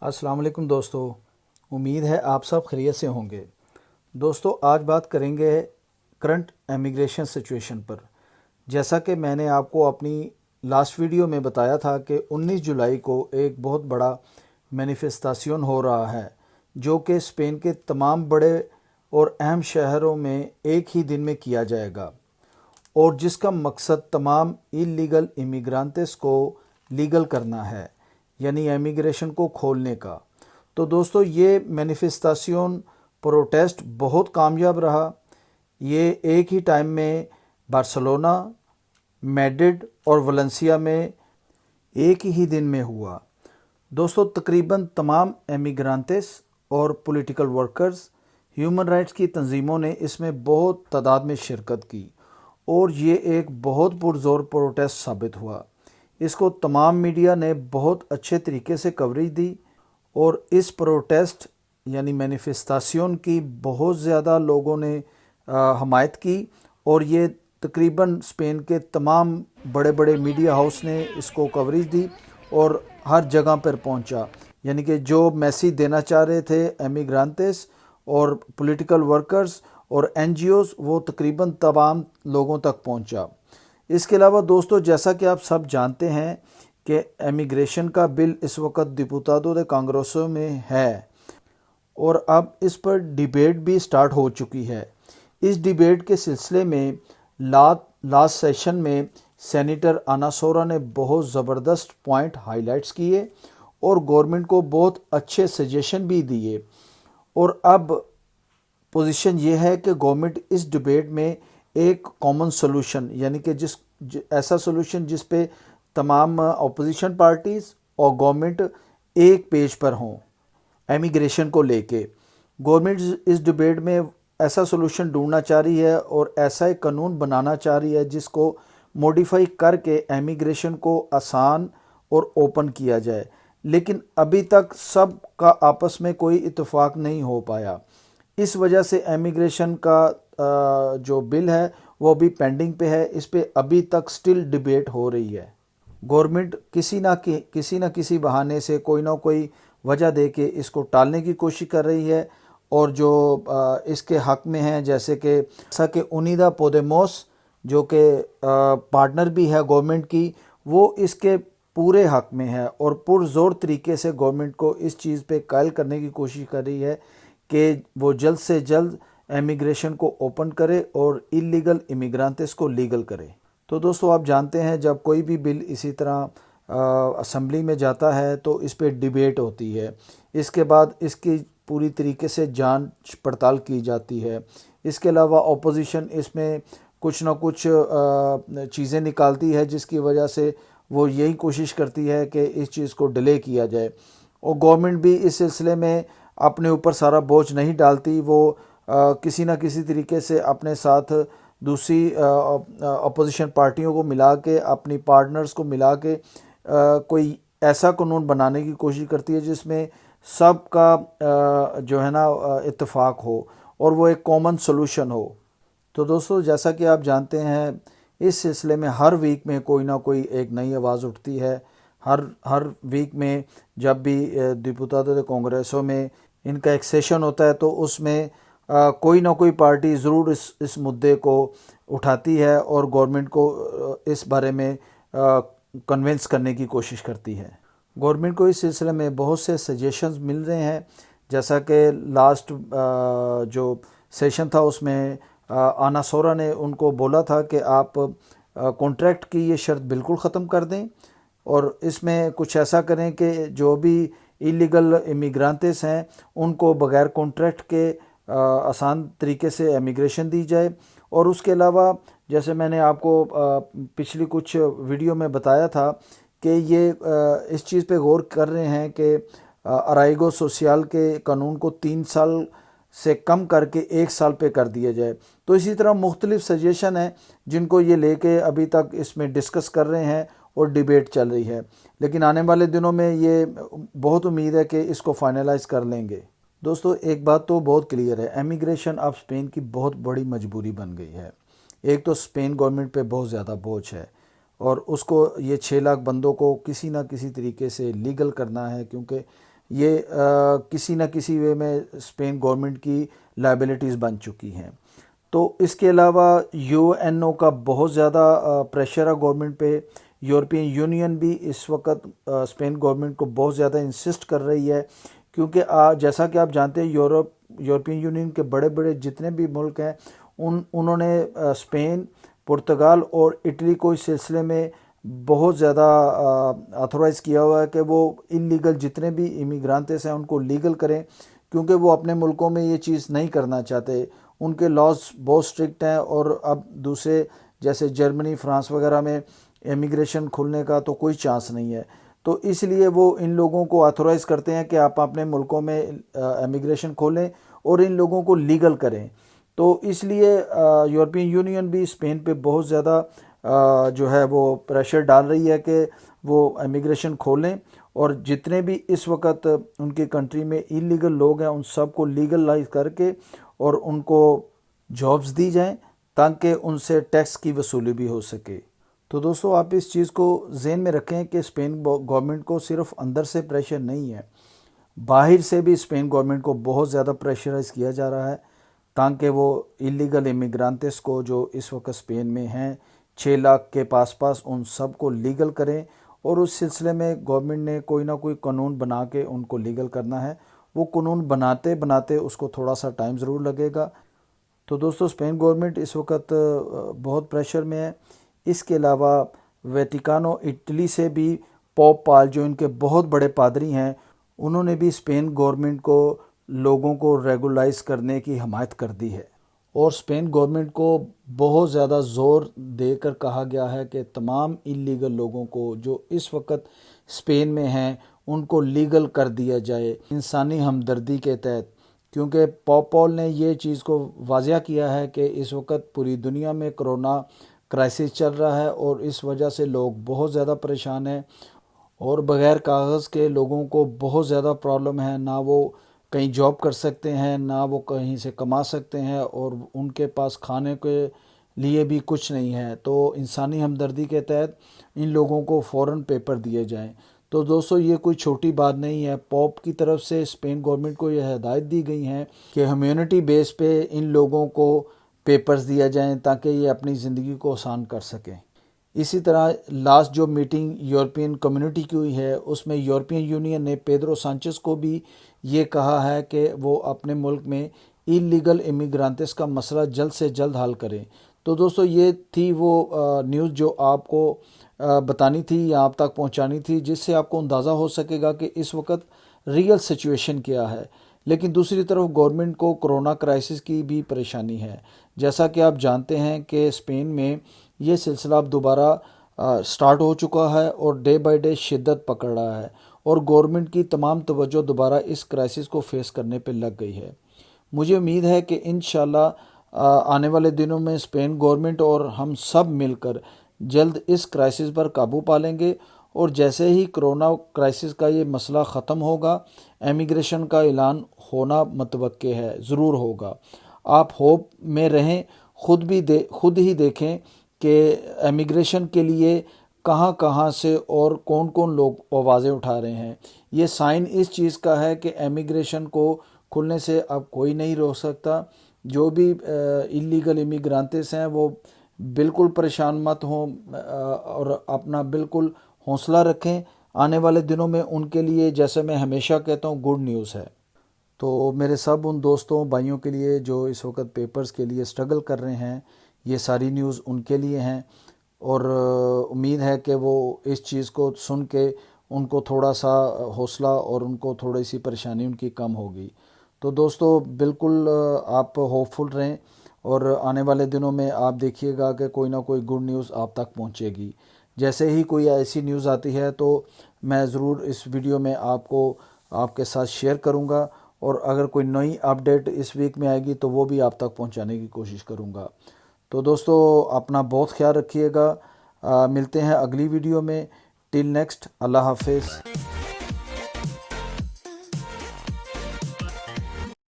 السلام علیکم دوستو، امید ہے آپ سب خیریت سے ہوں گے۔ دوستو آج بات کریں گے کرنٹ امیگریشن سچویشن پر۔ جیسا کہ میں نے آپ کو اپنی لاسٹ ویڈیو میں بتایا تھا کہ 19 جولائی کو ایک بہت بڑا مینیفیسٹاسیون ہو رہا ہے جو کہ اسپین کے تمام بڑے اور اہم شہروں میں ایک ہی دن میں کیا جائے گا، اور جس کا مقصد تمام اللیگل امیگرانٹس کو لیگل کرنا ہے، یعنی امیگریشن کو کھولنے کا۔ تو دوستو یہ مینیفیسٹاسیون پروٹیسٹ بہت کامیاب رہا۔ یہ ایک ہی ٹائم میں بارسلونا، میڈرڈ اور ولنسیا میں ایک ہی دن میں ہوا۔ دوستو تقریباً تمام امیگرانٹس اور پولیٹیکل ورکرز، ہیومن رائٹس کی تنظیموں نے اس میں بہت تعداد میں شرکت کی، اور یہ ایک بہت پرزور پروٹیسٹ ثابت ہوا۔ اس کو تمام میڈیا نے بہت اچھے طریقے سے کوریج دی، اور اس پروٹیسٹ یعنی مینیفیسٹاسیون کی بہت زیادہ لوگوں نے حمایت کی، اور یہ تقریباً اسپین کے تمام بڑے بڑے میڈیا ہاؤس نے اس کو کوریج دی اور ہر جگہ پر پہنچا۔ یعنی کہ جو میسیج دینا چاہ رہے تھے امیگرانٹس اور پولیٹیکل ورکرز اور این جی اوز، وہ تقریباً تمام لوگوں تک پہنچا۔ اس کے علاوہ دوستو جیسا کہ آپ سب جانتے ہیں کہ امیگریشن کا بل اس وقت ڈپوتادو دے کانگریسو میں ہے، اور اب اس پر ڈیبیٹ بھی سٹارٹ ہو چکی ہے۔ اس ڈیبیٹ کے سلسلے میں لاسٹ سیشن میں سینیٹر آنا سورا نے بہت زبردست پوائنٹ ہائی لائٹس کیے اور گورنمنٹ کو بہت اچھے سجیشن بھی دیے، اور اب پوزیشن یہ ہے کہ گورنمنٹ اس ڈیبیٹ میں ایک کامن سولوشن، یعنی کہ ایسا سولوشن جس پہ تمام اپوزیشن پارٹیز اور گورنمنٹ ایک پیج پر ہوں امیگریشن کو لے کے۔ گورنمنٹ اس ڈیبیٹ میں ایسا سولوشن ڈھونڈنا چاہ رہی ہے اور ایسا ایک قانون بنانا چاہ رہی ہے جس کو موڈیفائی کر کے امیگریشن کو آسان اور اوپن کیا جائے، لیکن ابھی تک سب کا آپس میں کوئی اتفاق نہیں ہو پایا۔ اس وجہ سے امیگریشن کا جو بل ہے وہ ابھی پینڈنگ پہ ہے، اس پہ ابھی تک سٹل ڈیبیٹ ہو رہی ہے۔ گورنمنٹ کسی نہ کسی بہانے سے کوئی نہ کوئی وجہ دے کے اس کو ٹالنے کی کوشش کر رہی ہے، اور جو اس کے حق میں ہیں جیسے کہ اونیدا پودیموس جو کہ پارٹنر بھی ہے گورنمنٹ کی، وہ اس کے پورے حق میں ہے اور پرزور طریقے سے گورنمنٹ کو اس چیز پہ قائل کرنے کی کوشش کر رہی ہے کہ وہ جلد سے جلد امیگریشن کو اوپن کرے اور اللیگل امیگرانٹس کو لیگل کرے۔ تو دوستو آپ جانتے ہیں جب کوئی بھی بل اسی طرح اسمبلی میں جاتا ہے تو اس پہ ڈیبیٹ ہوتی ہے، اس کے بعد اس کی پوری طریقے سے جانچ پڑتال کی جاتی ہے۔ اس کے علاوہ اپوزیشن اس میں کچھ نہ کچھ چیزیں نکالتی ہے جس کی وجہ سے وہ یہی کوشش کرتی ہے کہ اس چیز کو ڈیلے کیا جائے، اور گورنمنٹ بھی اس سلسلے میں اپنے اوپر سارا بوجھ نہیں ڈالتی، وہ کسی نہ کسی طریقے سے اپنے ساتھ دوسری اپوزیشن پارٹیوں کو ملا کے، اپنی پارٹنرز کو ملا کے کوئی ایسا قانون بنانے کی کوشش کرتی ہے جس میں سب کا جو ہے نا اتفاق ہو اور وہ ایک کامن سولوشن ہو۔ تو دوستو جیسا کہ آپ جانتے ہیں اس سلسلے میں ہر ویک میں کوئی نہ کوئی ایک نئی آواز اٹھتی ہے۔ ہر ویک میں جب بھی ڈپوتادو دے کانگریسو میں ان کا ایک سیشن ہوتا ہے تو اس میں کوئی نہ کوئی پارٹی ضرور اس مدعے کو اٹھاتی ہے اور گورنمنٹ کو اس بارے میں کنونس کرنے کی کوشش کرتی ہے۔ گورنمنٹ کو اس سلسلے میں بہت سے سجیشنز مل رہے ہیں، جیسا کہ لاسٹ جو سیشن تھا اس میں آنا سورا نے ان کو بولا تھا کہ آپ کانٹریکٹ کی یہ شرط بالکل ختم کر دیں، اور اس میں کچھ ایسا کریں کہ جو بھی اللیگل امیگرانٹس ہیں ان کو بغیر کانٹریکٹ کے آسان طریقے سے امیگریشن دی جائے۔ اور اس کے علاوہ جیسے میں نے آپ کو پچھلی کچھ ویڈیو میں بتایا تھا کہ یہ اس چیز پہ غور کر رہے ہیں کہ ارائیگو سوسیال کے قانون کو 3 سال سے کم کر کے 1 سال پہ کر دیا جائے۔ تو اسی طرح مختلف سجیشن ہیں جن کو یہ لے کے ابھی تک اس میں ڈسکس کر رہے ہیں اور ڈیبیٹ چل رہی ہے، لیکن آنے والے دنوں میں یہ بہت امید ہے کہ اس کو فائنلائز کر لیں گے۔ دوستو ایک بات تو بہت کلیئر ہے، امیگریشن اب اسپین کی بہت بڑی مجبوری بن گئی ہے۔ ایک تو اسپین گورنمنٹ پہ بہت زیادہ بوجھ ہے، اور اس کو یہ 6 لاکھ بندوں کو کسی نہ کسی طریقے سے لیگل کرنا ہے، کیونکہ یہ کسی نہ کسی وے میں اسپین گورنمنٹ کی لائبلٹیز بن چکی ہیں۔ تو اس کے علاوہ UN کا بہت زیادہ پریشر ہے گورنمنٹ پہ۔ یورپین یونین بھی اس وقت اسپین گورنمنٹ کو بہت زیادہ انسسٹ کر رہی ہے، کیونکہ جیسا کہ آپ جانتے ہیں یورپین یونین کے بڑے بڑے جتنے بھی ملک ہیں انہوں نے اسپین، پرتگال اور اٹلی کو اس سلسلے میں بہت زیادہ آتھورائز کیا ہوا ہے کہ وہ انلیگل جتنے بھی امیگرانٹس ہیں ان کو لیگل کریں، کیونکہ وہ اپنے ملکوں میں یہ چیز نہیں کرنا چاہتے۔ ان کے لاز بہت سٹرکٹ ہیں، اور اب دوسرے جیسے جرمنی، فرانس وغیرہ میں امیگریشن کھلنے کا تو کوئی چانس نہیں ہے۔ تو اس لیے وہ ان لوگوں کو آتھورائز کرتے ہیں کہ آپ اپنے ملکوں میں امیگریشن کھولیں اور ان لوگوں کو لیگل کریں۔ تو اس لیے یورپین یونین بھی اسپین پہ بہت زیادہ جو ہے وہ پریشر ڈال رہی ہے کہ وہ امیگریشن کھولیں، اور جتنے بھی اس وقت ان کی کنٹری میں انلیگل لوگ ہیں ان سب کو لیگلائز کر کے اور ان کو جابز دی جائیں تاکہ ان سے ٹیکس کی وصولی بھی ہو سکے۔ تو دوستو آپ اس چیز کو ذہن میں رکھیں کہ اسپین گورنمنٹ کو صرف اندر سے پریشر نہیں ہے، باہر سے بھی اسپین گورنمنٹ کو بہت زیادہ پریشرائز کیا جا رہا ہے تاکہ وہ انلیگل امیگرانٹس کو جو اس وقت اسپین میں ہیں 6 لاکھ کے پاس ان سب کو لیگل کریں، اور اس سلسلے میں گورنمنٹ نے کوئی نہ کوئی قانون بنا کے ان کو لیگل کرنا ہے۔ وہ قانون بناتے اس کو تھوڑا سا ٹائم ضرور لگے گا۔ تو دوستو اسپین گورنمنٹ اس وقت بہت پریشر میں ہے۔ اس کے علاوہ ویٹیکانو اٹلی سے بھی پوپ پال جو ان کے بہت بڑے پادری ہیں انہوں نے بھی اسپین گورنمنٹ کو لوگوں کو ریگولائز کرنے کی حمایت کر دی ہے، اور اسپین گورنمنٹ کو بہت زیادہ زور دے کر کہا گیا ہے کہ تمام انلیگل لوگوں کو جو اس وقت اسپین میں ہیں ان کو لیگل کر دیا جائے انسانی ہمدردی کے تحت، کیونکہ پوپ پال نے یہ چیز کو واضح کیا ہے کہ اس وقت پوری دنیا میں کرونا کرائسس چل رہا ہے، اور اس وجہ سے لوگ بہت زیادہ پریشان ہیں، اور بغیر کاغذ کے لوگوں کو بہت زیادہ پرابلم ہے، نہ وہ کہیں جاب کر سکتے ہیں، نہ وہ کہیں سے کما سکتے ہیں، اور ان کے پاس کھانے کے لیے بھی کچھ نہیں ہے۔ تو انسانی ہمدردی کے تحت ان لوگوں کو فوراً پیپر دیے جائیں۔ تو دوستو یہ کوئی چھوٹی بات نہیں ہے، پوپ کی طرف سے اسپین گورنمنٹ کو یہ ہدایت دی گئی ہیں کہ ہمیونٹی بیس پہ ان لوگوں کو پیپرز دیا جائیں تاکہ یہ اپنی زندگی کو آسان کر سکیں۔ اسی طرح لاسٹ جو میٹنگ یورپین کمیونٹی کی ہوئی ہے اس میں یورپین یونین نے پیدرو سانچیز کو بھی یہ کہا ہے کہ وہ اپنے ملک میں انلیگل امیگرانٹس کا مسئلہ جلد سے جلد حل کریں۔ تو دوستو یہ تھی وہ نیوز جو آپ کو بتانی تھی یا آپ تک پہنچانی تھی، جس سے آپ کو اندازہ ہو سکے گا کہ اس وقت ریئل سچویشن کیا ہے۔ لیکن دوسری طرف گورنمنٹ کو کرونا کرائسس کی بھی پریشانی ہے، جیسا کہ آپ جانتے ہیں کہ اسپین میں یہ سلسلہ اب دوبارہ سٹارٹ ہو چکا ہے اور ڈے بائی ڈے شدت پکڑ رہا ہے، اور گورنمنٹ کی تمام توجہ دوبارہ اس کرائسس کو فیس کرنے پہ لگ گئی ہے۔ مجھے امید ہے کہ انشاءاللہ آنے والے دنوں میں اسپین گورنمنٹ اور ہم سب مل کر جلد اس کرائسس پر قابو پا لیں گے، اور جیسے ہی کرونا کرائسس کا یہ مسئلہ ختم ہوگا امیگریشن کا اعلان ہونا متوقع ہے، ضرور ہوگا۔ آپ ہوپ میں رہیں، خود ہی دیکھیں کہ امیگریشن کے لیے کہاں کہاں سے اور کون کون لوگ آوازیں اٹھا رہے ہیں۔ یہ سائن اس چیز کا ہے کہ امیگریشن کو کھلنے سے اب کوئی نہیں روک سکتا۔ جو بھی انلیگل امیگرانٹس ہیں وہ بالکل پریشان مت ہوں، اور اپنا بالکل حوصلہ رکھیں۔ آنے والے دنوں میں ان کے لیے، جیسے میں ہمیشہ کہتا ہوں، گڈ نیوز ہے۔ تو میرے سب ان دوستوں بھائیوں کے لیے جو اس وقت پیپرز کے لیے سٹرگل کر رہے ہیں، یہ ساری نیوز ان کے لیے ہیں، اور امید ہے کہ وہ اس چیز کو سن کے ان کو تھوڑا سا حوصلہ اور ان کو تھوڑی سی پریشانی ان کی کم ہوگی۔ تو دوستو بالکل آپ ہوپ فل رہیں، اور آنے والے دنوں میں آپ دیکھیے گا کہ کوئی نہ کوئی گڈ نیوز آپ تک پہنچے گی۔ جیسے ہی کوئی ایسی نیوز آتی ہے تو میں ضرور اس ویڈیو میں آپ کے ساتھ شیئر کروں گا، اور اگر کوئی نئی اپڈیٹ اس ویک میں آئے گی تو وہ بھی آپ تک پہنچانے کی کوشش کروں گا۔ تو دوستو اپنا بہت خیال رکھیے گا، ملتے ہیں اگلی ویڈیو میں۔ ٹل نیکسٹ، اللہ حافظ۔